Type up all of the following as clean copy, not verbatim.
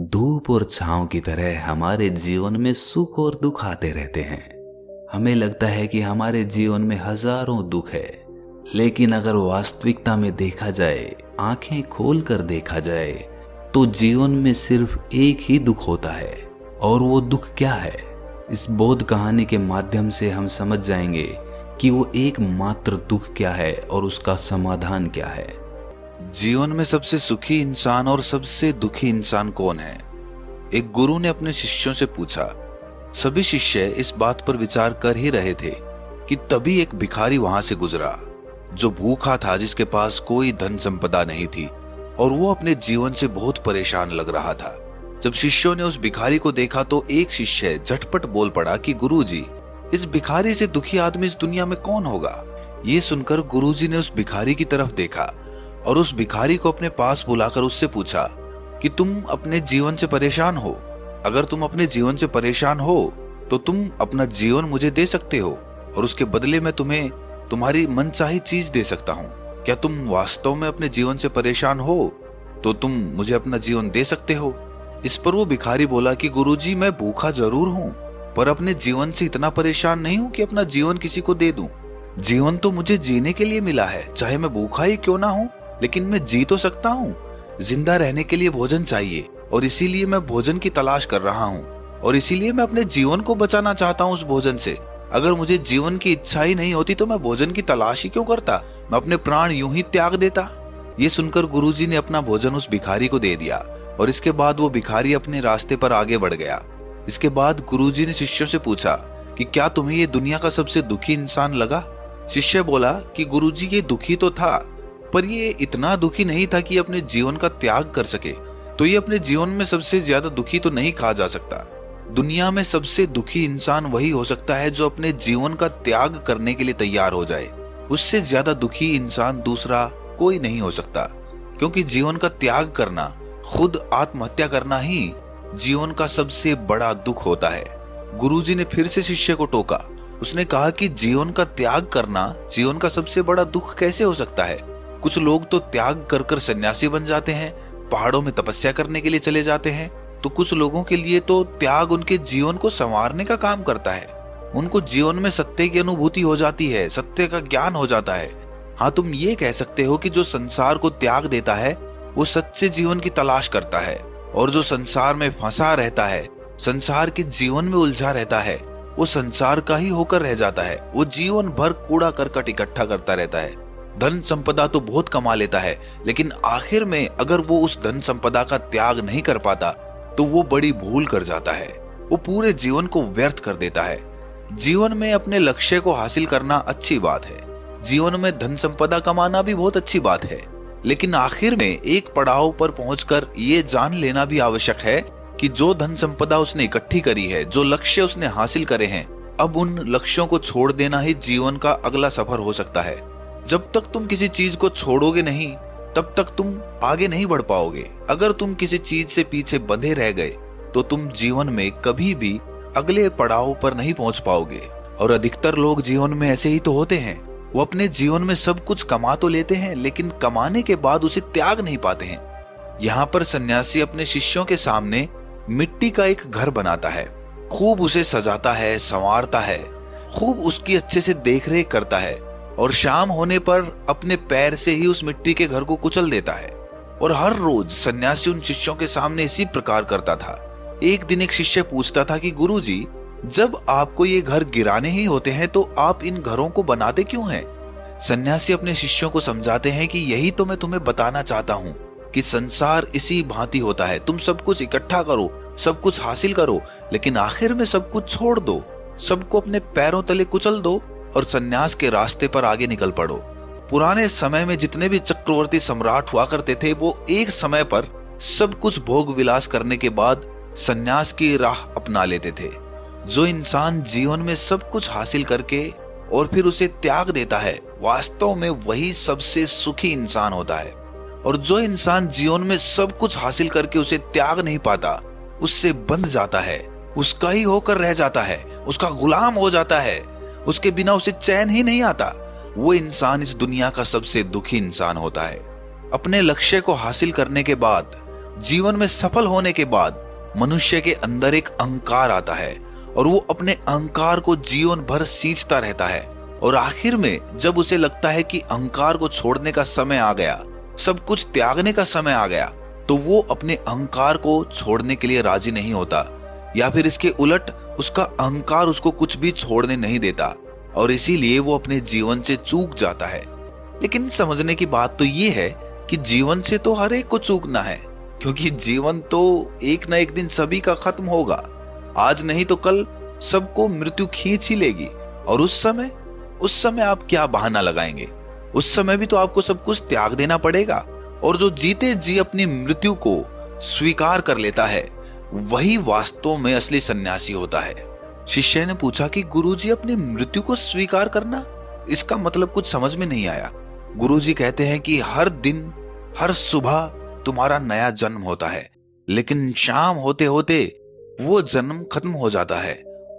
धूप और छांव की तरह हमारे जीवन में सुख और दुख आते रहते हैं। हमें लगता है कि हमारे जीवन में हजारों दुख है, लेकिन अगर वास्तविकता में देखा जाए, आंखें खोल कर देखा जाए, तो जीवन में सिर्फ एक ही दुख होता है। और वो दुख क्या है? इस बोध कहानी के माध्यम से हम समझ जाएंगे कि वो एकमात्र दुख क्या है और उसका समाधान क्या है। जीवन में सबसे सुखी इंसान और सबसे दुखी इंसान कौन है? एक गुरु ने अपने शिष्यों से पूछा। सभी शिष्य इस बात पर विचार कर ही रहे थे कि तभी एक भिखारी वहां से गुजरा, जो भूखा था, जिसके पास कोई धन संपदा नहीं थी और वो अपने जीवन से बहुत परेशान लग रहा था। जब शिष्यों ने उस भिखारी को देखा तो एक शिष्य झटपट बोल पड़ा कि गुरुजी, इस भिखारी से दुखी आदमी इस दुनिया में कौन होगा? ये सुनकर गुरुजी ने उस भिखारी की तरफ देखा और उस भिखारी को अपने पास बुलाकर उससे पूछा कि तुम अपने जीवन से परेशान हो? अगर तुम अपने जीवन से परेशान हो तो तुम अपना जीवन मुझे दे सकते हो और उसके बदले में तुम्हें तुम्हारी मनचाही चीज दे सकता हूँ। क्या तुम वास्तव में अपने जीवन से परेशान हो तो तुम मुझे अपना जीवन दे सकते हो? इस पर वो भिखारी बोला कि गुरुजी, मैं भूखा जरूर हूँ, पर अपने जीवन से इतना परेशान नहीं हूँ कि अपना जीवन किसी को दे दूं। जीवन तो मुझे जीने के लिए मिला है, चाहे मैं भूखा ही क्यों ना हूँ, लेकिन मैं जी तो सकता हूँ। जिंदा रहने के लिए भोजन चाहिए और इसीलिए मैं भोजन की तलाश कर रहा हूँ और इसीलिए मैं अपने जीवन को बचाना चाहता हूँ उस भोजन से। अगर मुझे जीवन की इच्छा ही नहीं होती तो मैं भोजन की तलाश ही क्यों करता? मैं अपने प्राण यूं ही त्याग देता। ये सुनकर गुरुजी ने अपना भोजन उस भिखारी को दे दिया और इसके बाद वो भिखारी अपने रास्ते पर आगे बढ़ गया। इसके बाद गुरुजी ने शिष्यों से पूछा कि क्या तुम्हें ये दुनिया का सबसे दुखी इंसान लगा? शिष्य बोला कि गुरुजी, ये दुखी तो था, पर ये इतना दुखी नहीं था कि अपने जीवन का त्याग कर सके। तो ये अपने जीवन में सबसे ज्यादा दुखी तो नहीं कहा जा सकता। दुनिया में सबसे दुखी इंसान वही हो सकता है जो अपने जीवन का त्याग करने के लिए तैयार हो जाए। उससे ज्यादा दुखी इंसान दूसरा कोई नहीं हो सकता, क्योंकि जीवन का त्याग करना, खुद आत्महत्या करना ही जीवन का सबसे बड़ा दुख होता है। गुरुजी ने फिर से शिष्य को टोका। उसने कहा कि जीवन का त्याग करना जीवन का सबसे बड़ा दुख कैसे हो सकता है? कुछ लोग तो त्याग कर कर सन्यासी बन जाते हैं, पहाड़ों में तपस्या करने के लिए चले जाते हैं, तो कुछ लोगों के लिए तो त्याग उनके जीवन को संवारने का काम करता है। उनको जीवन में सत्य की अनुभूति हो जाती है, सत्य का ज्ञान हो जाता है। हाँ, तुम ये कह सकते हो कि जो संसार को त्याग देता है वो सच्चे जीवन की तलाश करता है, और जो संसार में फंसा रहता है, संसार के जीवन में उलझा रहता है, वो संसार का ही होकर रह जाता है। वो जीवन भर कूड़ा करकट इकट्ठा करता रहता है, धन संपदा तो बहुत कमा लेता है, लेकिन आखिर में अगर वो उस धन संपदा का त्याग नहीं कर पाता तो वो बड़ी भूल कर जाता है। वो पूरे जीवन को व्यर्थ कर देता है। जीवन में अपने लक्ष्य को हासिल करना अच्छी बात है, जीवन में धन संपदा कमाना भी बहुत अच्छी बात है, लेकिन आखिर में एक पड़ाव पर पहुंचकर ये जान लेना भी आवश्यक है कि जो धन संपदा उसने इकट्ठी करी है, जो लक्ष्य उसने हासिल करे हैं, अब उन लक्ष्यों को छोड़ देना ही जीवन का अगला सफर हो सकता है। जब तक तुम किसी चीज को छोड़ोगे नहीं, तब तक तुम आगे नहीं बढ़ पाओगे। अगर तुम किसी चीज से पीछे बंधे रह गए तो तुम जीवन में कभी भी अगले पड़ाव पर नहीं पहुंच पाओगे। और अधिकतर लोग जीवन में ऐसे ही तो होते हैं। वो अपने जीवन में सब कुछ कमा तो लेते हैं, लेकिन कमाने के बाद उसे त्याग नहीं पाते हैं। यहाँ पर सन्यासी अपने शिष्यों के सामने मिट्टी का एक घर बनाता है, खूब उसे सजाता है, संवारता है, खूब उसकी अच्छे से देखरेख करता है, और शाम होने पर अपने पैर से ही उस मिट्टी के घर को कुचल देता है। और हर रोज सन्यासी उन शिष्यों के सामने इसी प्रकार करता था। एक दिन एक शिष्य पूछता था कि गुरुजी, जब आपको ये घर गिराने ही होते हैं तो आप इन घरों को बनाते क्यों हैं? सन्यासी अपने शिष्यों को समझाते हैं कि यही तो मैं तुम्हें बताना चाहता हूँ कि संसार इसी भांति होता है। तुम सब कुछ इकट्ठा करो, सब कुछ हासिल करो, लेकिन आखिर में सब कुछ छोड़ दो, सबको अपने पैरों तले कुचल दो और सन्यास के रास्ते पर आगे निकल पड़ो। पुराने समय में जितने भी चक्रवर्ती सम्राट हुआ करते थे, वो एक समय पर सब कुछ भोग विलास करने के बाद सन्यास की राह अपना लेते थे। जो इंसान जीवन में सब कुछ हासिल करके और फिर उसे त्याग देता है, वास्तव में वही सबसे सुखी इंसान होता है। और जो इंसान जीवन में सब कुछ हासिल करके उसे त्याग नहीं पाता, उससे बंध जाता है, उसका ही होकर रह जाता है, उसका गुलाम हो जाता है, उसके बिना उसे चैन ही नहीं आता, वो इंसान इस दुनिया का सबसे दुखी इंसान होता है। अपने लक्ष्य को हासिल करने के बाद जीवन में सफल होने के बाद मनुष्य के अंदर एक अहंकार आता है और वो अपने अहंकार को जीवन भर सींचता रहता है और आखिर में जब उसे लगता है कि अहंकार को छोड़ने का समय आ गया, सब कुछ त्यागने का समय आ गया, तो वो अपने अहंकार को छोड़ने के लिए राजी नहीं होता, या फिर इसके उलट उसका अहंकार उसको कुछ भी छोड़ने नहीं देता और इसीलिए वो अपने जीवन से चूक जाता है। लेकिन समझने की बात तो ये है कि जीवन से तो हर एक को चूकना है, क्योंकि जीवन तो एक ना एक दिन सभी का खत्म होगा। आज नहीं तो कल सबको मृत्यु खींच ही लेगी और उस समय आप क्या बहाना लगाएंगे? उस समय भी तो आपको सब कुछ त्याग देना पड़ेगा। और जो जीते जी अपनी मृत्यु को स्वीकार कर लेता है वही वास्तव में असली सन्यासी होता है। शिष्य ने पूछा कि गुरुजी, अपनी मृत्यु को स्वीकार करना, इसका मतलब कुछ समझ में नहीं आया। गुरुजी कहते हैं कि हर दिन हर सुबह तुम्हारा नया जन्म होता है, लेकिन शाम होते होते वो जन्म खत्म हो जाता है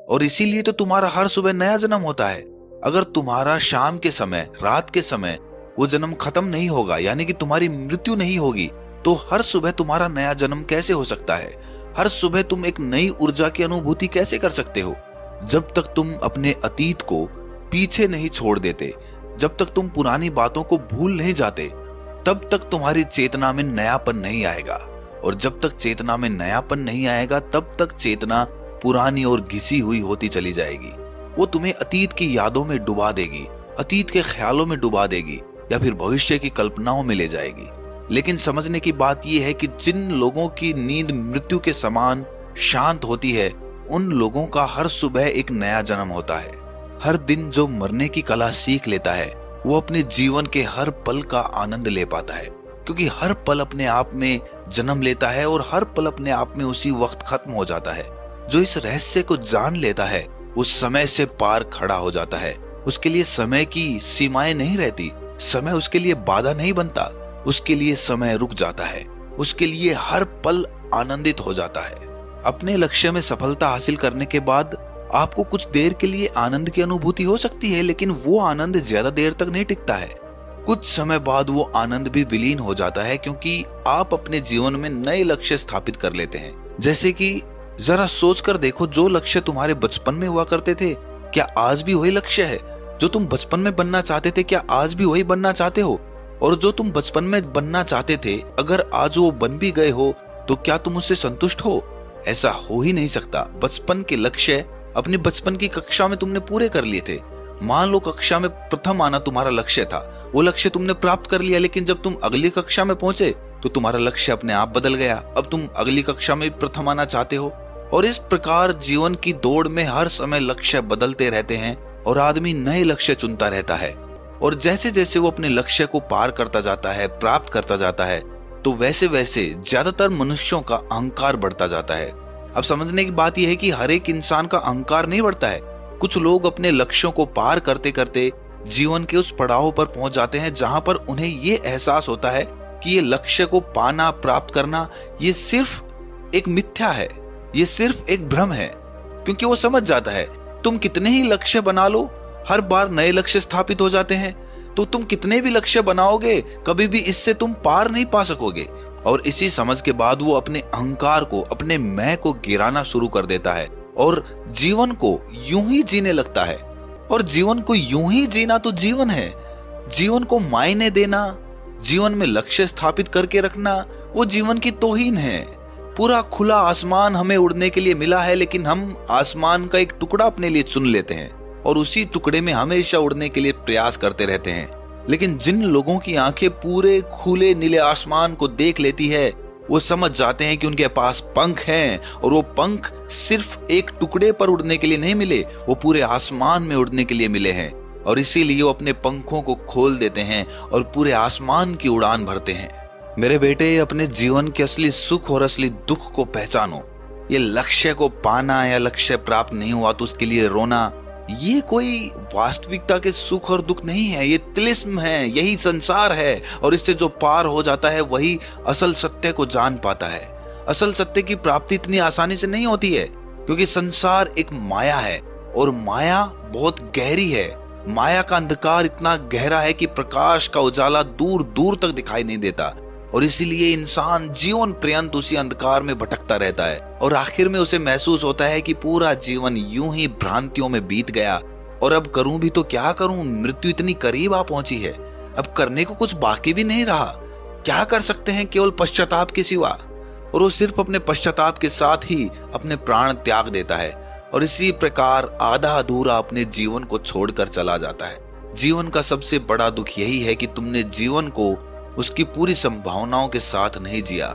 और इसीलिए तो तुम्हारा हर सुबह नया जन्म होता है। अगर तुम्हारा शाम के समय, रात के समय वो जन्म खत्म नहीं होगा, यानी कि तुम्हारी मृत्यु नहीं होगी, तो हर सुबह तुम्हारा नया जन्म कैसे हो सकता है? हर सुबह तुम एक नई ऊर्जा की अनुभूति कैसे कर सकते हो? जब तक तुम अपने अतीत को पीछे नहीं छोड़ देते, जब तक तुम पुरानी बातों को भूल नहीं जाते, तब तक तुम्हारी चेतना में नयापन नहीं आएगा। और जब तक चेतना में नयापन नहीं आएगा, तब तक चेतना पुरानी और घिसी हुई होती चली जाएगी। वो तुम्हें अतीत की यादों में डुबा देगी, अतीत के ख्यालों में डुबा देगी, या फिर भविष्य की कल्पनाओं में ले जाएगी। लेकिन समझने की बात यह है कि जिन लोगों की नींद मृत्यु के समान शांत होती है, उन लोगों का हर सुबह एक नया जन्म होता है। हर दिन जो मरने की कला सीख लेता है, वो अपने जीवन के हर पल का आनंद ले पाता है, क्योंकि हर पल अपने आप में जन्म लेता है और हर पल अपने आप में उसी वक्त खत्म हो जाता है। जो इस रहस्य को जान लेता है, उस समय से पार खड़ा हो जाता है। उसके लिए समय की सीमाएं नहीं रहती, समय उसके लिए बाधा नहीं बनता, उसके लिए समय रुक जाता है, उसके लिए हर पल आनंदित हो जाता है। अपने लक्ष्य में सफलता हासिल करने के बाद आपको कुछ देर के लिए आनंद की अनुभूति हो सकती है, लेकिन वो आनंद ज्यादा देर तक नहीं टिकता है। कुछ समय बाद वो आनंद भी विलीन हो जाता है, क्योंकि आप अपने जीवन में नए लक्ष्य स्थापित कर लेते हैं। जैसे कि जरा सोचकर देखो, जो लक्ष्य तुम्हारे बचपन में हुआ करते थे, क्या आज भी वही लक्ष्य है? जो तुम बचपन में बनना चाहते थे, क्या आज भी वही बनना चाहते हो? और जो तुम बचपन में बनना चाहते थे, अगर आज वो बन भी गए हो, तो क्या तुम उससे संतुष्ट हो? ऐसा हो ही नहीं सकता। बचपन के लक्ष्य अपनी बचपन की कक्षा में तुमने पूरे कर लिए थे। मान लो कक्षा में प्रथम आना तुम्हारा लक्ष्य था, वो लक्ष्य तुमने प्राप्त कर लिया, लेकिन जब तुम अगली कक्षा में पहुंचे तो तुम्हारा लक्ष्य अपने आप बदल गया। अब तुम अगली कक्षा में प्रथम आना चाहते हो। और इस प्रकार जीवन की दौड़ में हर समय लक्ष्य बदलते रहते हैं और आदमी नए लक्ष्य चुनता रहता है। और जैसे जैसे वो अपने लक्ष्य को पार करता जाता है, प्राप्त करता जाता है, तो वैसे वैसे ज्यादातर मनुष्यों का अहंकार बढ़ता जाता है। अब समझने की बात यह है कि हर एक इंसान का अहंकार नहीं बढ़ता है। कुछ लोग अपने लक्ष्यों को पार करते करते जीवन के उस पड़ाव पर पहुंच जाते हैं जहां पर उन्हें ये एहसास होता है कि ये लक्ष्य को पाना, प्राप्त करना, ये सिर्फ एक मिथ्या है, ये सिर्फ एक भ्रम है। क्योंकि वो समझ जाता है, तुम कितने ही लक्ष्य बना लो, हर बार नए लक्ष्य स्थापित हो जाते हैं। तो तुम कितने भी लक्ष्य बनाओगे, कभी भी इससे तुम पार नहीं पा सकोगे। और इसी समझ के बाद वो अपने अहंकार को, अपने मैं को गिराना शुरू कर देता है और जीवन को यूं ही जीने लगता है। और जीवन को यूं ही जीना तो जीवन है। जीवन को मायने देना, जीवन में लक्ष्य स्थापित करके रखना, वो जीवन की तौहीन है। पूरा खुला आसमान हमें उड़ने के लिए मिला है, लेकिन हम आसमान का एक टुकड़ा अपने लिए चुन लेते हैं और उसी टुकड़े में हमेशा उड़ने के लिए प्रयास करते रहते हैं। लेकिन जिन लोगों की आंखें पूरे खुले नीले आसमान को देख लेती है, वो समझ जाते हैं कि उनके पास पंख हैं और वो पंख सिर्फ एक टुकड़े पर उड़ने के लिए नहीं मिले, वो पूरे आसमान में उड़ने के लिए मिले हैं। और इसीलिए वो अपने पंखों को खोल देते हैं और पूरे आसमान की उड़ान भरते हैं। मेरे बेटे, अपने जीवन के असली सुख और असली दुख को पहचानो। ये लक्ष्य को पाना या लक्ष्य प्राप्त नहीं हुआ तो उसके लिए रोना, ये कोई वास्तविकता के सुख और दुख नहीं है, ये तिलिस्म है, यही संसार है। और इससे जो पार हो जाता है वही असल सत्य को जान पाता है। असल सत्य की प्राप्ति इतनी आसानी से नहीं होती है, क्योंकि संसार एक माया है और माया बहुत गहरी है। माया का अंधकार इतना गहरा है कि प्रकाश का उजाला दूर दूर तक दिखाई नहीं देता। और इसीलिए इंसान जीवन पर्यंत उसी अंधकार में भटकता रहता है और आखिर में उसे महसूस होता है कि पूरा जीवन यूं ही भ्रांतियों में बीत गया और अब करूं भी तो क्या करूं, मृत्यु इतनी करीब आ पहुंची है, अब करने को कुछ बाकी भी नहीं रहा, क्या कर सकते हैं केवल पश्चाताप के सिवा। और वो सिर्फ अपने पश्चाताप के साथ ही अपने प्राण त्याग देता है और इसी प्रकार आधा अधूरा अपने जीवन को छोड़कर चला जाता है। जीवन का सबसे बड़ा दुख यही है कि तुमने जीवन को उसकी पूरी संभावनाओं के साथ नहीं जिया।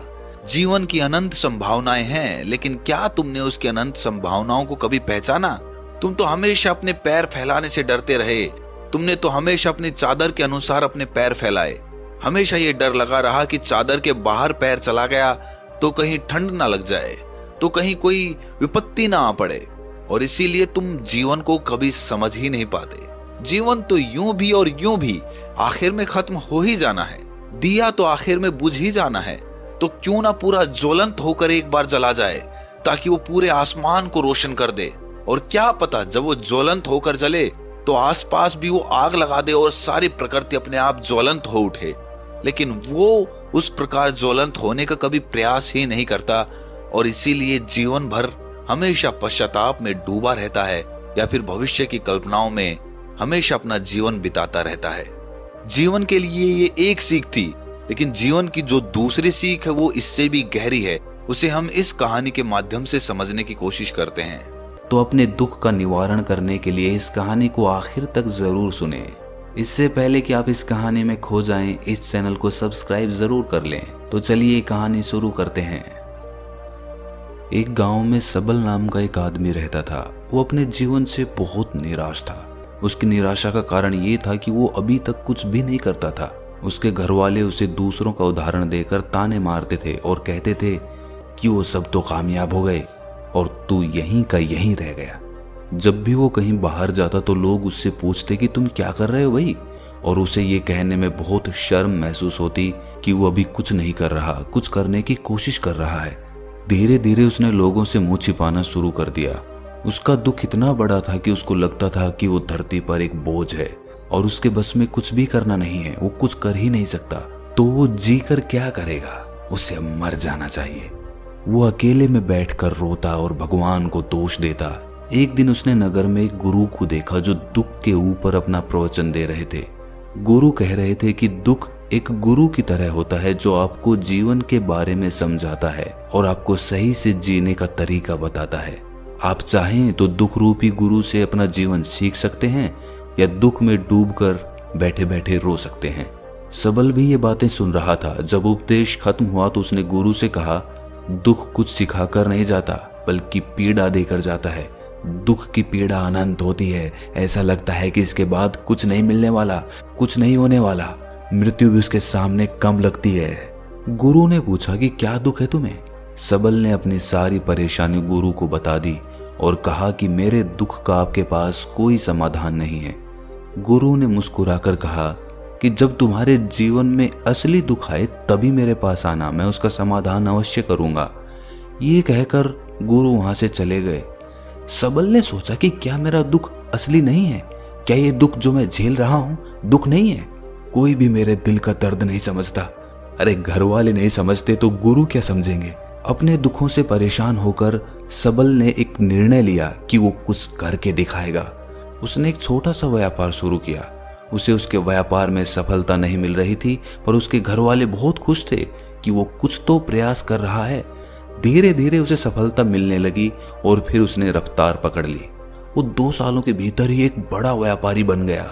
जीवन की अनंत संभावनाएं हैं, लेकिन क्या तुमने उसकी अनंत संभावनाओं को कभी पहचाना? तुम तो हमेशा अपने पैर फैलाने से डरते रहे। तुमने तो हमेशा अपनी चादर के अनुसार अपने पैर फैलाए। हमेशा ये डर लगा रहा कि चादर के बाहर पैर चला गया तो कहीं ठंड ना लग जाए, तो कहीं कोई विपत्ति ना आ पड़े, और इसीलिए तुम जीवन को कभी समझ ही नहीं पाते। जीवन तो यूं भी और यूं भी आखिर में खत्म हो ही जाना है। दिया तो आखिर में बुझ ही जाना है, तो क्यों ना पूरा ज्वलंत होकर एक बार जला जाए ताकि वो पूरे आसमान को रोशन कर दे। और क्या पता जब वो ज्वलंत होकर जले तो आसपास भी वो आग लगा दे और सारी प्रकृति अपने आप ज्वलंत हो उठे। लेकिन वो उस प्रकार ज्वलंत होने का कभी प्रयास ही नहीं करता और इसीलिए जीवन भर हमेशा पश्चाताप में डूबा रहता है या फिर भविष्य की कल्पनाओं में हमेशा अपना जीवन बिताता रहता है। जीवन के लिए ये एक सीख थी, लेकिन जीवन की जो दूसरी सीख है वो इससे भी गहरी है। उसे हम इस कहानी के माध्यम से समझने की कोशिश करते हैं। तो अपने दुख का निवारण करने के लिए इस कहानी को आखिर तक जरूर सुने। इससे पहले कि आप इस कहानी में खो जाएं, इस चैनल को सब्सक्राइब जरूर कर लें। तो चलिए कहानी शुरू करते हैं। एक गांव में सबल नाम का एक आदमी रहता था। वो अपने जीवन से बहुत निराश था। उसकी निराशा का कारण ये था कि वो अभी तक कुछ भी नहीं करता था। उसके घर वाले उसे दूसरों का उदाहरण देकर ताने मारते थे और कहते थे कि वो सब तो कामयाब हो गए और तू यहीं का यहीं रह गया। जब भी वो कहीं बाहर जाता तो लोग उससे पूछते कि तुम क्या कर रहे हो भाई, और उसे ये कहने में बहुत शर्म महसूस होती कि वो अभी कुछ नहीं कर रहा, कुछ करने की कोशिश कर रहा है। धीरे धीरे उसने लोगों से मुंह छिपाना शुरू कर दिया। उसका दुख इतना बड़ा था कि उसको लगता था कि वो धरती पर एक बोझ है और उसके बस में कुछ भी करना नहीं है, वो कुछ कर ही नहीं सकता। तो वो जी कर क्या करेगा, उसे मर जाना चाहिए। वो अकेले में बैठकर रोता और भगवान को दोष देता। एक दिन उसने नगर में एक गुरु को देखा जो दुख के ऊपर अपना प्रवचन दे रहे थे। गुरु कह रहे थे कि दुख एक गुरु की तरह होता है जो आपको जीवन के बारे में समझाता है और आपको सही से जीने का तरीका बताता है। आप चाहें तो दुख रूपी गुरु से अपना जीवन सीख सकते हैं या दुख में डूबकर बैठे बैठे रो सकते हैं। सबल भी ये बातें सुन रहा था। जब उपदेश खत्म हुआ तो उसने गुरु से कहा, दुख कुछ सिखाकर नहीं जाता बल्कि पीड़ा देकर जाता है। दुख की पीड़ा अनंत होती है। ऐसा लगता है कि इसके बाद कुछ नहीं मिलने वाला, कुछ नहीं होने वाला। मृत्यु भी उसके सामने कम लगती है। गुरु ने पूछा कि क्या दुख है तुम्हें? सबल ने अपनी सारी परेशानी गुरु को बता दी और कहा कि मेरे दुख का आपके पास कोई समाधान नहीं है। गुरु ने मुस्कुराकर कहा कि जब तुम्हारे जीवन में असली दुख आए तभी मेरे पास आना, मैं उसका समाधान अवश्य करूंगा। ये कहकर गुरु वहां से चले गए। सबल ने सोचा कि क्या मेरा दुख असली नहीं है? क्या ये दुख जो मैं झेल रहा हूं दुख नहीं है? कोई भी मेरे दिल का दर्द नहीं समझता। अरे घर वाले नहीं समझते तो गुरु क्या समझेंगे? अपने दुखों से परेशान होकर सबल ने एक निर्णय लिया कि वो कुछ करके दिखाएगा। उसने एक छोटा सा व्यापार शुरू किया। उसे उसके व्यापार में सफलता नहीं मिल रही थी, पर उसके घर वाले बहुत खुश थे कि वो कुछ तो प्रयास कर रहा है। धीरे धीरे उसे सफलता मिलने लगी और फिर उसने रफ्तार पकड़ ली। वो 2 सालों के भीतर ही एक बड़ा व्यापारी बन गया।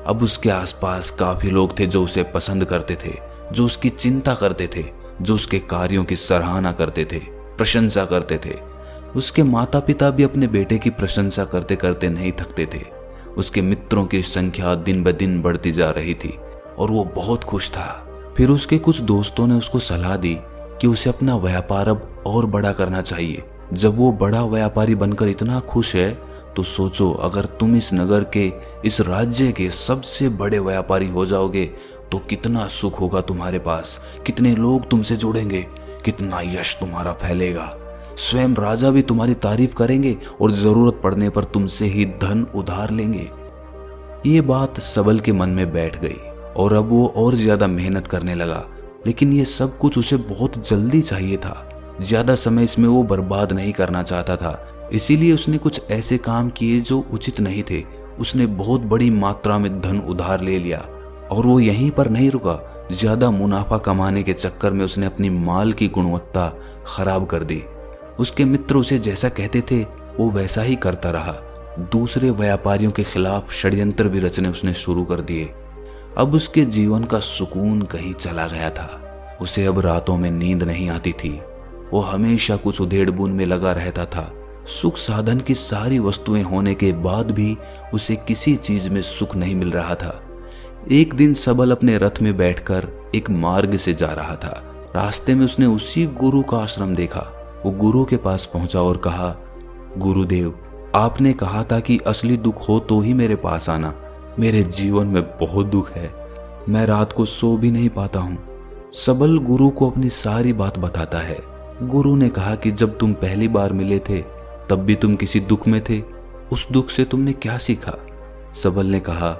अब उसके आसपास काफी लोग थे जो उसे पसंद करते थे, जो उसकी चिंता करते थे, जो उसके कार्यों की सराहना करते थे, प्रशंसा करते थे। उसके माता पिता भी अपने बेटे की प्रशंसा करते करते नहीं थकते थे। उसके मित्रों की संख्या दिन ब दिन बढ़ती जा रही थी और वो बहुत खुश था। फिर उसके कुछ दोस्तों ने उसको सलाह दी कि उसे अपना व्यापार अब और बड़ा करना चाहिए। जब वो बड़ा व्यापारी बनकर इतना खुश है तो सोचो, अगर तुम इस नगर के, इस राज्य के सबसे बड़े व्यापारी हो जाओगे तो कितना सुख होगा तुम्हारे पास, कितने लोग तुमसे जुड़ेंगे, कितना यश तुम्हारा फैलेगा। स्वयं राजा भी तुम्हारी तारीफ करेंगे और जरूरत पड़ने पर तुमसे ही धन उधार लेंगे। ये बात सबल के मन में बैठ गई और अब वो और ज्यादा मेहनत करने लगा। लेकिन ये सब कुछ उसे बहुत जल्दी चाहिए था। ज्यादा समय इसमें वो बर्बाद नहीं करना चाहता था, इसीलिए उसने कुछ ऐसे काम किए जो उचित नहीं थे। उसने बहुत बड़ी मात्रा में धन उधार ले लिया और वो यहीं पर नहीं रुका। ज्यादा मुनाफा कमाने के चक्कर में उसने अपनी माल की गुणवत्ता खराब कर दी। उसके मित्र उसे जैसा कहते थे वो वैसा ही करता रहा। दूसरे व्यापारियों के खिलाफ षड्यंत्र भी रचने उसने शुरू कर दिए। अब उसके जीवन का सुकून कहीं चला गया था। उसे अब रातों में नींद नहीं आती थी। वो हमेशा कुछ उधेड़-बुन में लगा रहता था। सुख साधन की सारी वस्तुएं होने के बाद भी उसे किसी चीज में सुख नहीं मिल रहा था। एक दिन सबल अपने रथ में बैठकर एक मार्ग से जा रहा था। रास्ते में उसने उसी गुरु का आश्रम देखा। वो गुरु के पास पहुंचा और कहा, गुरुदेव, आपने कहा था कि असली दुख हो तो ही मेरे पास आना। मेरे जीवन में बहुत दुख है, मैं रात को सो भी नहीं पाता हूँ। सबल गुरु को अपनी सारी बात बताता है। गुरु ने कहा कि जब तुम पहली बार मिले थे तब भी तुम किसी दुख में थे। उस दुख से तुमने क्या सीखा? सबल ने कहा,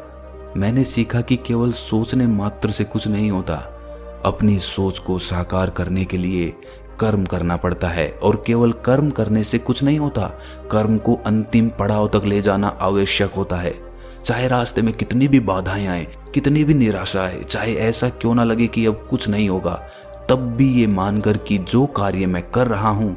मैंने सीखा कि केवल सोचने मात्र से कुछ नहीं होता। अपनी सोच को साकार करने के लिए कर्म करना पड़ता है और केवल कर्म करने से कुछ नहीं होता। कर्म को अंतिम पड़ाव तक ले जाना आवश्यक होता है। चाहे रास्ते में कितनी भी बाधाएं आए, कितनी भी निराशा आए, चाहे ऐसा क्यों ना लगे कि अब कुछ नहीं होगा, तब भी ये मानकर कि जो कार्य मैं कर रहा हूं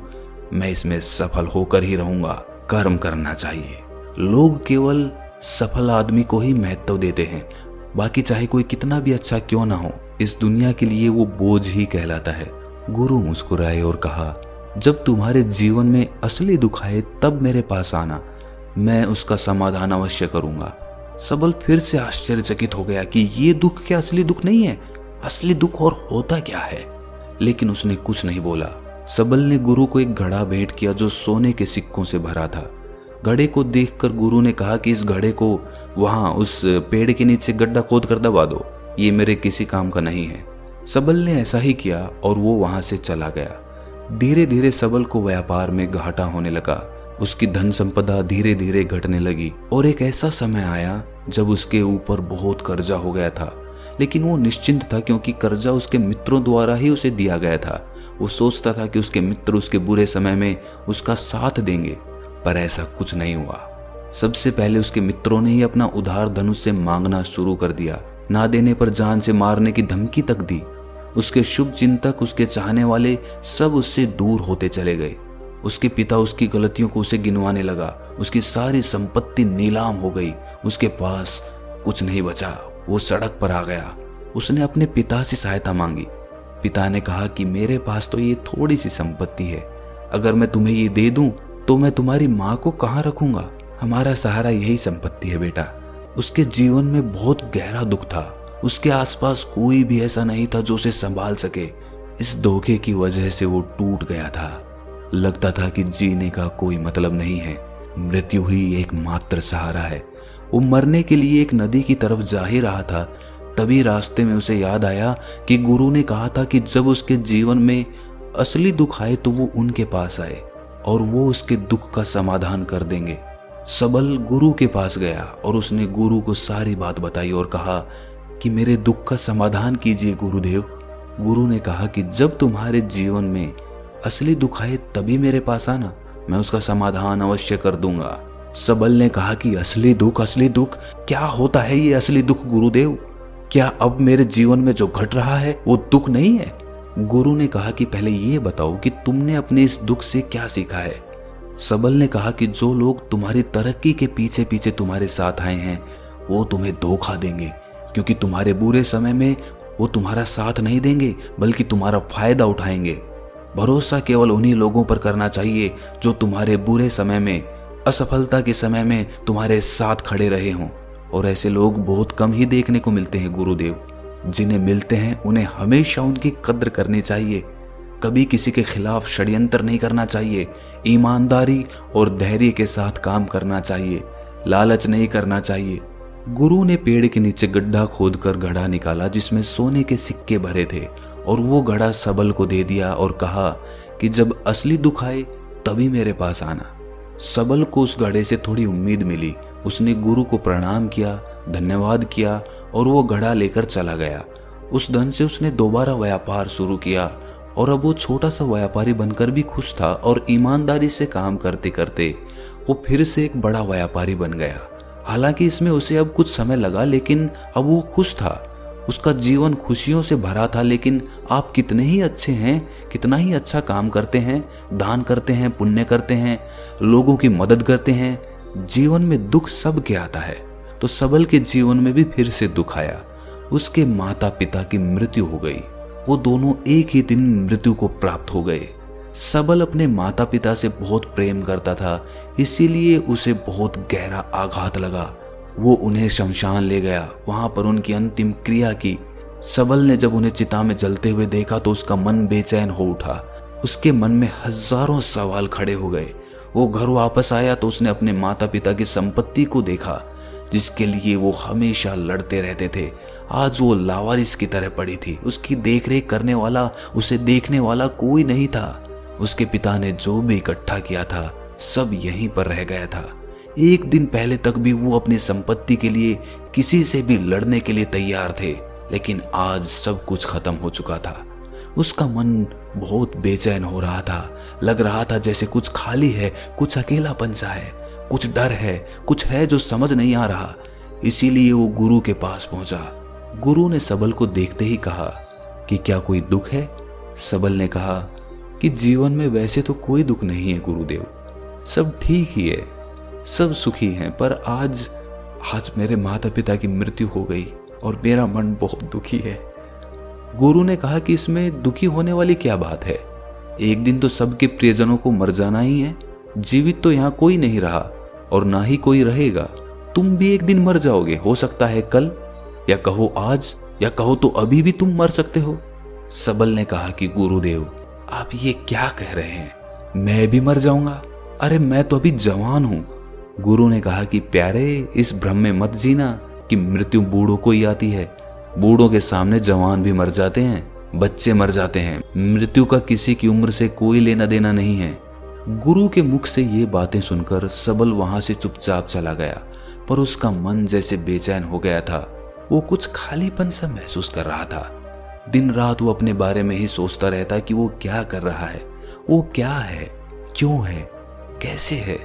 मैं इसमें सफल होकर ही रहूंगा, कर्म करना चाहिए। लोग केवल सफल आदमी को ही महत्व देते हैं, बाकी चाहे कोई कितना भी अच्छा क्यों ना हो, इस दुनिया के लिए वो बोझ ही कहलाता है। गुरु मुस्कुराए और कहा, जब तुम्हारे जीवन में असली दुख आए तब मेरे पास आना, मैं उसका समाधान अवश्य करूंगा। सबल फिर से आश्चर्यचकित हो गया कि ये दुख क्या असली दुख नहीं है? असली दुख और होता क्या है? लेकिन उसने कुछ नहीं बोला। सबल ने गुरु को एक घड़ा भेंट किया जो सोने के सिक्कों से भरा था। घड़े को देखकर गुरु ने कहा कि इस घड़े को वहां उस पेड़ के नीचे गड्ढा खोद कर दबा दो, ये मेरे किसी काम का नहीं है। सबल ने ऐसा ही किया और वो वहां से चला गया। धीरे धीरे सबल को व्यापार में घाटा होने लगा। उसकी धन संपदा धीरे धीरे घटने लगी और एक ऐसा समय आया जब उसके ऊपर बहुत कर्जा हो गया था। लेकिन वो निश्चिंत था क्योंकि कर्जा उसके मित्रों द्वारा ही उसे दिया गया था। वो सोचता था कि उसके मित्र उसके बुरे समय में उसका साथ देंगे, पर ऐसा कुछ नहीं हुआ। सबसे पहले उसके मित्रों ने ही अपना उधार धन उससे मांगना शुरू कर दिया। ना देने पर जान से मारने की धमकी तक दी। उसके शुभ चिंतक, उसके चाहने वाले सब उससे दूर होते चले गए। उसके पिता उसकी गलतियों को उसे गिनवाने लगा। उसकी सारी संपत्ति नीलाम हो गई। उसके पास कुछ नहीं बचा। वो सड़क पर आ गया। उसने अपने पिता से सहायता मांगी। पिता ने कहा कि मेरे पास तो ये थोड़ी सी संपत्ति है, अगर मैं तुम्हें ये दे दूं तो मैं तुम्हारी माँ को कहाँ रखूंगा? हमारा सहारा यही संपत्ति है बेटा। उसके जीवन में बहुत गहरा दुख था। उसके आसपास कोई भी ऐसा नहीं था जो उसे संभाल सके। इस धोखे की वजह से वो टूट गया था। लगता था कि जीने का कोई मतलब नहीं है, मृत्यु ही एकमात्र सहारा है। वो मरने के लिए एक नदी की तरफ जा ही रहा था, तभी रास्ते में उसे याद आया कि गुरु ने कहा था कि जब उसके जीवन में असली दुख आए तो वो उनके पास आए और वो उसके दुख का समाधान कर देंगे। सबल गुरु के पास गया और उसने गुरु को सारी बात बताई और कहा कि मेरे दुख का समाधान कीजिए गुरुदेव। गुरु ने कहा कि जब तुम्हारे जीवन में असली दुख आए तभी मेरे पास आना, मैं उसका समाधान अवश्य कर दूंगा। सबल ने कहा कि असली दुख क्या होता है ये असली दुख गुरुदेव? क्या अब मेरे जीवन में जो घट रहा है वो दुख नहीं है? गुरु ने कहा कि पहले ये बताओ कि तुमने अपने इस दुख से क्या सीखा है। सबल ने कहा कि जो लोग तुम्हारी तरक्की के पीछे पीछे तुम्हारे साथ आए हैं वो तुम्हें धोखा देंगे, क्योंकि तुम्हारे बुरे समय में वो तुम्हारा साथ नहीं देंगे बल्कि तुम्हारा फायदा उठाएंगे। भरोसा केवल उन्हीं लोगों पर करना चाहिए जो तुम्हारे बुरे समय में, असफलता के समय में तुम्हारे साथ खड़े रहे हों। और ऐसे लोग बहुत कम ही देखने को मिलते हैं गुरुदेव। जिन्हें मिलते हैं उन्हें हमेशा उनकी कद्र करनी चाहिए। कभी किसी के खिलाफ षड्यंत्र नहीं करना चाहिए। ईमानदारी और धैर्य के साथ काम करना चाहिए। लालच नहीं करना चाहिए। गुरु ने पेड़ के नीचे गड्ढा खोदकर घड़ा निकाला जिसमें सोने के सिक्के भरे थे और वो घड़ा सबल को दे दिया और कहा कि जब असली दुख आए तभी मेरे पास आना। सबल को उस घड़े से थोड़ी उम्मीद मिली। उसने गुरु को प्रणाम किया, धन्यवाद किया और वो घड़ा लेकर चला गया। उस धन से उसने दोबारा व्यापार शुरू किया और अब वो छोटा सा व्यापारी बनकर भी खुश था और ईमानदारी से काम करते करते वो फिर से एक बड़ा व्यापारी बन गया। हालांकि इसमें उसे अब कुछ समय लगा, लेकिन अब वो खुश था। उसका जीवन खुशियों से भरा था। लेकिन आप कितने ही अच्छे हैं, कितना ही अच्छा काम करते हैं, दान करते हैं, पुण्य करते हैं, लोगों की मदद करते हैं, जीवन में दुख सबके आता है। तो सबल के जीवन में भी फिर से दुख आया। उसके माता पिता की मृत्यु हो गई। वो दोनों एक ही दिन मृत्यु को प्राप्त हो गए। सबल अपने माता पिता से बहुत प्रेम करता था, इसीलिए उसे बहुत गहरा आघात लगा। वो उन्हें शमशान ले गया, वहां पर उनकी अंतिम क्रिया की। सबल ने जब उन्हें चिता में जलते हुए देखा तो उसका मन बेचैन हो उठा। उसके मन में हजारों सवाल खड़े हो गए। वो घर वापस आया तो उसने अपने माता पिता की संपत्ति को देखा, जिसके लिए वो हमेशा लड़ते रहते थे। आज वो लावारिस की तरह पड़ी थी। उसकी देखरेख करने वाला, उसे देखने वाला कोई नहीं था। उसके पिता ने जो भी इकट्ठा किया था सब यहीं पर रह गया था। एक दिन पहले तक भी वो अपनी संपत्ति के लिए किसी से भी लड़ने के लिए तैयार थे, लेकिन आज सब कुछ खत्म हो चुका था। उसका मन बहुत बेचैन हो रहा था। लग रहा था जैसे कुछ खाली है, कुछ अकेलापन सा है, कुछ डर है, कुछ है जो समझ नहीं आ रहा। इसीलिए वो गुरु के पास पहुंचा। गुरु ने सबल को देखते ही कहा कि क्या कोई दुख है? सबल ने कहा कि जीवन में वैसे तो कोई दुख नहीं है गुरुदेव, सब ठीक ही है, सब सुखी हैं, पर आज मेरे माता पिता की मृत्यु हो गई और मेरा मन बहुत दुखी है। गुरु ने कहा कि इसमें दुखी होने वाली क्या बात है? एक दिन तो सबके प्रियजनों को मर जाना ही है। जीवित तो यहाँ कोई नहीं रहा और ना ही कोई रहेगा। तुम भी एक दिन मर जाओगे, हो सकता है कल, या कहो आज, या कहो तो अभी भी तुम मर सकते हो। सबल ने कहा कि गुरुदेव आप ये क्या कह रहे हैं? मैं भी मर जाऊंगा? अरे मैं तो अभी जवान हूं। गुरु ने कहा कि प्यारे, इस भ्रम में मत जीना कि मृत्यु बूढ़ों को ही आती है। बूढ़ों के सामने जवान भी मर जाते हैं, बच्चे मर जाते हैं। मृत्यु का किसी की उम्र से कोई लेना देना नहीं है। गुरु के मुख से ये बातें सुनकर सबल वहां से चुपचाप चला गया, पर उसका मन जैसे बेचैन हो गया था। वो कुछ खालीपन सा महसूस कर रहा था। दिन रात वो अपने बारे में ही सोचता रहता कि वो क्या कर रहा है, वो क्या है, क्यों है, कैसे है,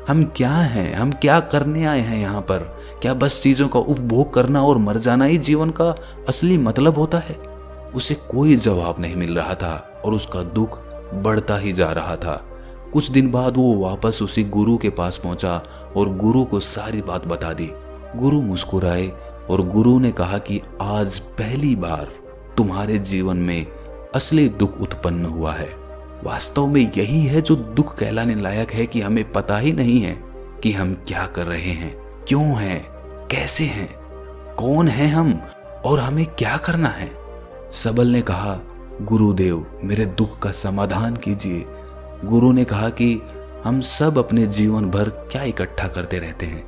हम क्या हैं, हम क्या करने आए हैं यहाँ पर? क्या बस चीजों का उपभोग करना और मर जाना ही जीवन का असली मतलब होता है? उसे कोई जवाब नहीं मिल रहा था और उसका दुख बढ़ता ही जा रहा था। कुछ दिन बाद वो वापस उसी गुरु के पास पहुंचा और गुरु को सारी बात बता दी। गुरु मुस्कुराए और गुरु ने कहा कि आज पहली बार तुम्हारे जीवन में असली दुख उत्पन्न हुआ है। वास्तव में यही है जो दुख कहलाने लायक है कि हमें पता ही नहीं है कि हम क्या कर रहे हैं, क्यों हैं, कैसे हैं, कौन हैं हम और हमें क्या करना है। सबल ने कहा गुरुदेव मेरे दुख का समाधान कीजिए। गुरु ने कहा कि हम सब अपने जीवन भर क्या इकट्ठा करते रहते हैं।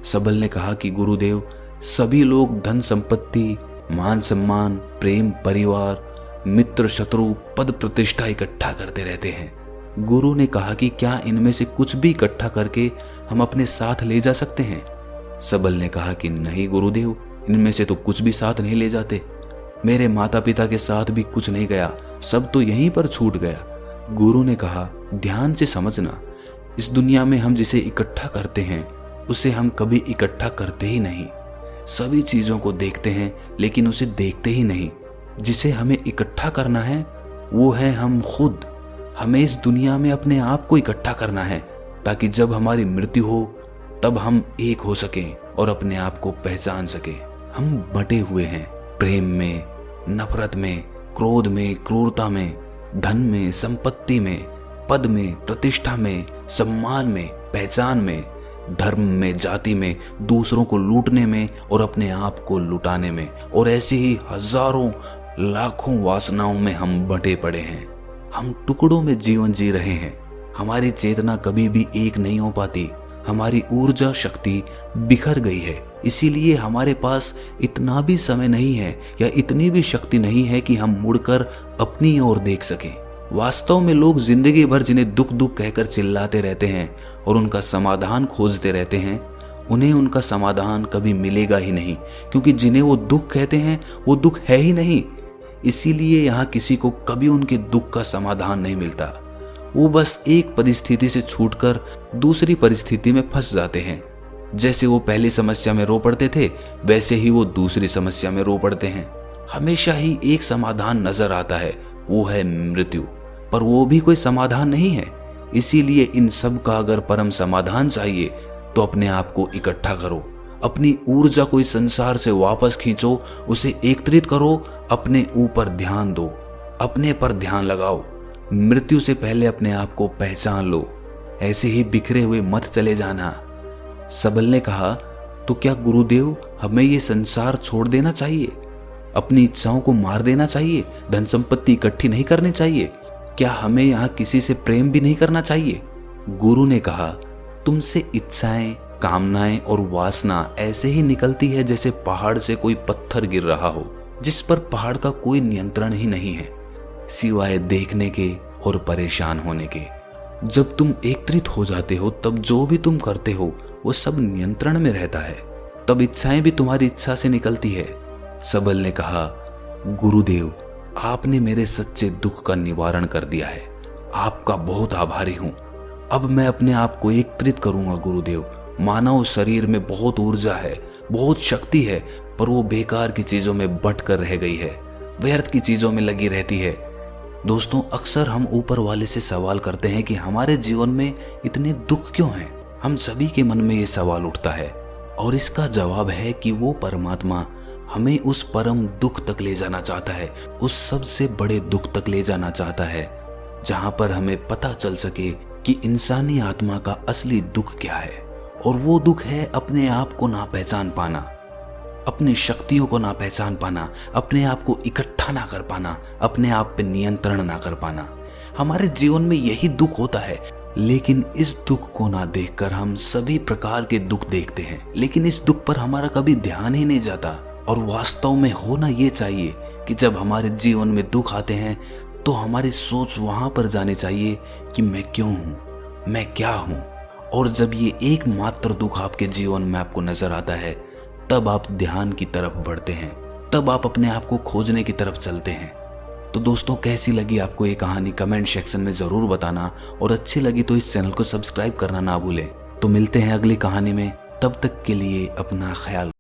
सबल ने कहा कि गुरुदेव सभी लोग धन संपत्ति, मान सम्मान, प्रेम, परिवार, मित्र, शत्रु, पद प्रतिष्ठा इकट्ठा करते रहते हैं। गुरु ने कहा कि क्या इनमें से कुछ भी इकट्ठा करके हम अपने साथ ले जा सकते हैं? सबल ने कहा कि नहीं गुरुदेव, इनमें से तो कुछ भी साथ नहीं ले जाते। मेरे माता पिता के साथ भी कुछ नहीं गया, सब तो यहीं पर छूट गया। गुरु ने कहा ध्यान से समझना, इस दुनिया में हम जिसे इकट्ठा करते हैं उसे हम कभी इकट्ठा करते ही नहीं। सभी चीजों को देखते हैं लेकिन उसे देखते ही नहीं। जिसे हमें इकट्ठा करना है वो है हम खुद। हमें इस दुनिया में अपने आप को इकट्ठा करना है ताकि जब हमारी मृत्यु हो तब हम एक हो सकें और अपने आप को पहचान सकें। हम बटे हुए हैं प्रेम में, नफरत में, क्रोध में, क्रूरता में, धन में, संपत्ति में, पद में, प्रतिष्ठा में, सम्मान में, पहचान में, धर्म में, जाति में, दूसरों को लूटने में और अपने आप को लुटाने में, और ऐसी ही हजारों लाखों वासनाओं में हम बटे पड़े हैं। हम टुकड़ों में जीवन जी रहे हैं। हमारी चेतना कभी भी एक नहीं हो पाती। हमारी ऊर्जा शक्ति बिखर गई है। इसीलिए हमारे पास इतना भी समय नहीं है या इतनी भी शक्ति नहीं है कि हम मुड़कर अपनी ओर देख सकें। वास्तव में लोग जिंदगी भर जिन्हें दुख दुख कहकर चिल्लाते रहते हैं और उनका समाधान खोजते रहते हैं, उन्हें उनका समाधान कभी मिलेगा ही नहीं, क्योंकि जिन्हें वो दुख कहते हैं वो दुख है ही नहीं। इसीलिए यहाँ किसी को कभी उनके दुख का समाधान नहीं मिलता। वो बस एक परिस्थिति से छूटकर दूसरी परिस्थिति में फंस जाते हैं। जैसे वो पहली समस्या में रो पड़ते थे, वैसे ही वो दूसरी समस्या में रो पड़ते हैं। हमेशा ही एक समाधान नजर आता है, वो है मृत्यु, पर वो भी कोई समाधान नहीं है। इसीलिए इन सब का अगर परम समाधान चाहिए तो अपने आप को इकट्ठा करो, अपनी ऊर्जा को इस संसार से वापस खींचो, उसे एकत्रित करो, अपने ऊपर ध्यान दो, अपने पर ध्यान लगाओ। मृत्यु से पहले अपने आप को पहचान लो, ऐसे ही बिखरे हुए मत चले जाना। सबल ने कहा, तो क्या गुरुदेव हमें ये संसार छोड़ देना चाहिए? अपनी इच्छाओं को मार देना चाहिए? धन संपत्ति इकट्ठी नहीं करनी चाहिए? क्या हमें यहाँ किसी से प्रेम भी नहीं करना चाहिए? गुरु ने कहा, तुमसे इच्छाएं, कामनाएं और वासना ऐसे ही निकलती है जैसे पहाड़ से कोई पत्थर गिर रहा हो, जिस पर पहाड़ का कोई नियंत्रण ही नहीं है सिवाय देखने के और परेशान होने के। जब तुम एकत्रित हो जाते हो तब जो भी तुम करते हो वो सब नियंत्रण में रहता है, तब इच्छाएं भी तुम्हारी इच्छा से निकलती है। सबल ने कहा, गुरुदेव आपने मेरे सच्चे दुख का निवारण कर दिया है, आपका बहुत आभारी हूं। अब मैं अपने आप को एकत्रित करूंगा गुरुदेव। मानव शरीर में बहुत ऊर्जा है, बहुत शक्ति है, पर वो बेकार की चीजों में बंट कर रह गई है, व्यर्थ की चीजों में लगी रहती है। दोस्तों, अक्सर हम ऊपर वाले से सवाल करते हैं कि हमारे जीवन में इतने दुख क्यों हैं। हम सभी के मन में ये सवाल उठता है और इसका जवाब है कि वो परमात्मा हमें उस परम दुख तक ले जाना चाहता है, उस सबसे बड़े दुख तक ले जाना चाहता है, जहां पर हमें पता चल सके कि इंसानी आत्मा का असली दुख क्या है। और वो दुख है अपने आप को ना पहचान पाना, अपनी शक्तियों को ना पहचान पाना, अपने आप को इकट्ठा ना कर पाना, अपने आप पे नियंत्रण ना कर पाना। हमारे जीवन में यही दुख होता है, लेकिन इस दुख को ना देखकर हम सभी प्रकार के दुख देखते हैं, लेकिन इस दुख पर हमारा कभी ध्यान ही नहीं जाता। और वास्तव में होना ये चाहिए कि जब हमारे जीवन में दुख आते हैं तो हमारी सोच वहां पर जानी चाहिए कि मैं क्यों हूं, मैं क्या हूं। और जब ये एकमात्र दुख आपके जीवन में आपको नजर आता है, तब आप ध्यान की तरफ बढ़ते हैं, तब आप अपने आप को खोजने की तरफ चलते हैं। तो दोस्तों, कैसी लगी आपको ये कहानी कमेंट सेक्शन में जरूर बताना, और अच्छी लगी तो इस चैनल को सब्सक्राइब करना ना भूलें। तो मिलते हैं अगली कहानी में, तब तक के लिए अपना ख्याल